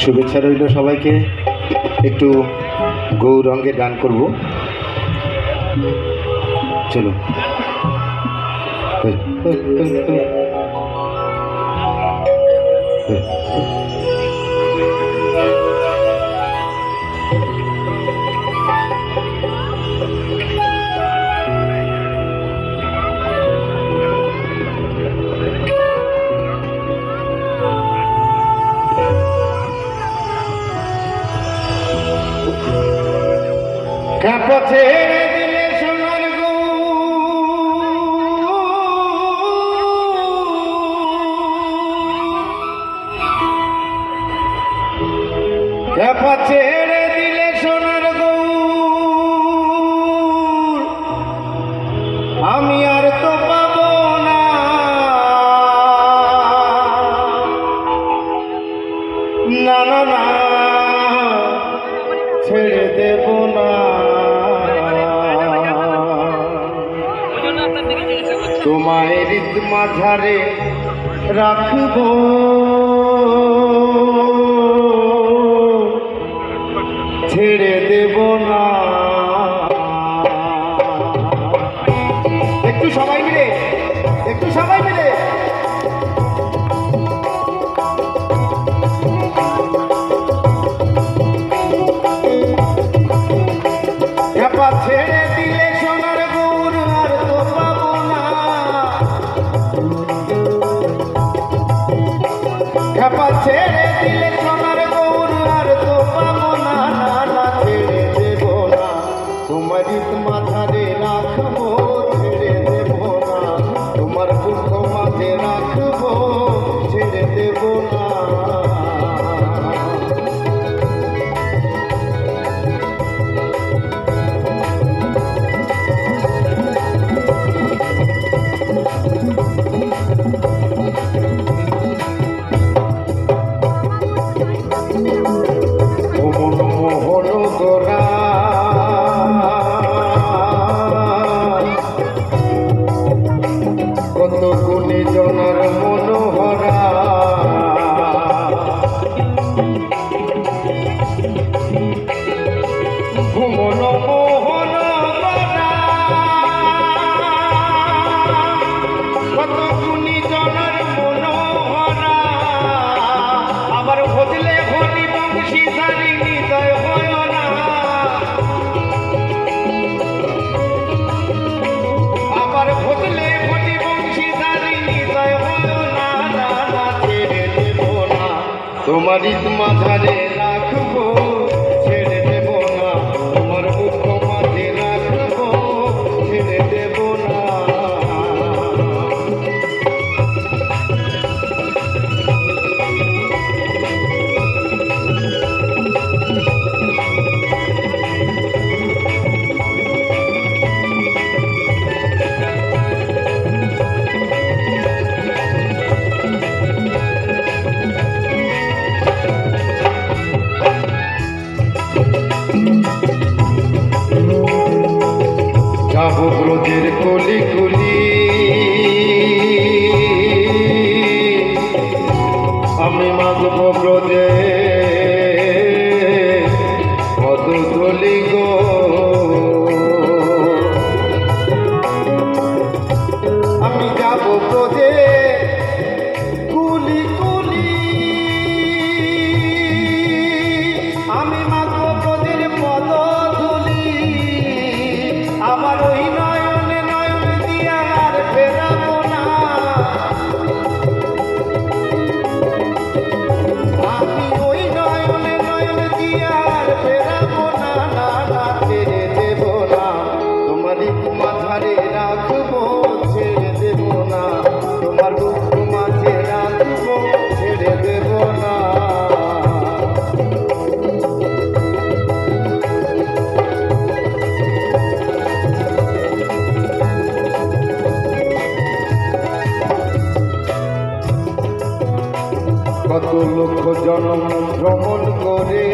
শুভেচ্ছা রইল সবাইকে। একটু গৌরঙ্গে গান করব, চলো। কাপা ছেড়ে দিলে সোনার গো, কাপা ছেড়ে দিলে সোনার গো, আমি আর তো পাবো না, না না না ছেড়ে দেব না। তোমায় হৃদ মাঝারে রাখবো, ছেড়ে দেব না। একটু সবাই মিলে, একটু সবাই মিলে। ছেড়ে দিলে সোনার গৌর আর তো পাবো না, খেপা ছেড়ে দিলে সোনার গৌর আর তো পাবো না, না না ছেড়ে দেব না। তোমার মাথারে রাখবো, ছেড়ে দেব না। তোমার বুক মাঝে রাখবো, ছেড়ে দেব না। কত গুণে জনার মনোহরা, ভুবন মোহন কত গুণী জনার মনোহরা, আবার ভজলে হরি বংশী ধারী হৃদয় হয় না, আবার ভজলে হরি বংশী ধারী হৃদয় হয় না, না না ছেড়ে দেব না। তোমার মাঝারে রাখবো, ছেড়ে দেব না। তোমার বুক মাঝে রাখবো, ছেড়ে দেব না। যাবো ব্রজের কলি কলি, আমি মাগবো ব্রজে মধুধলি গো। আমি যাবো ব্রজে কুলি কুলি, আমি মাগবো ব্রজের পদধূলি, আমার ওই নয়নে নয়ন দিয়া আর ফেরাবো না। আমি ওই নয়নে নয়ন দিয়া আর ফেরাবো না, না না ছেড়ে দেব না। তোমারই মাঝারে রাখবো, ছেড়ে দেব না। তোমার বুক মাঝে রাখবো, ছেড়ে দেব না। কত লক্ষ জন্ম ভ্রমণ করে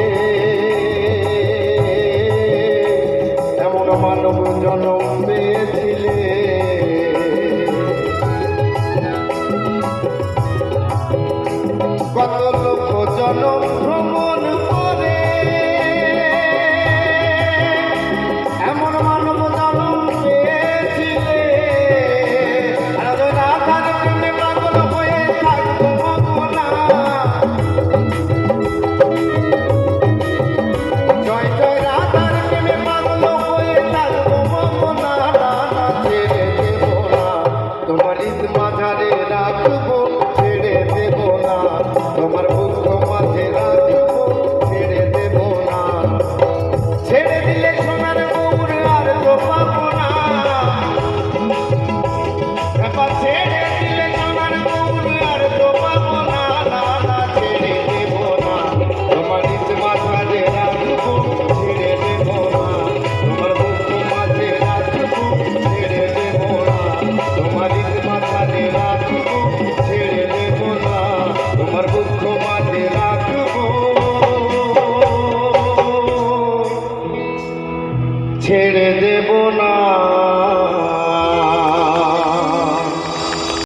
এমন মানব জন্ম পেয়েছিলে, কত লক্ষ জন্ম ভ্রমণ মাঝে রাখবো, ছেড়ে দেব না।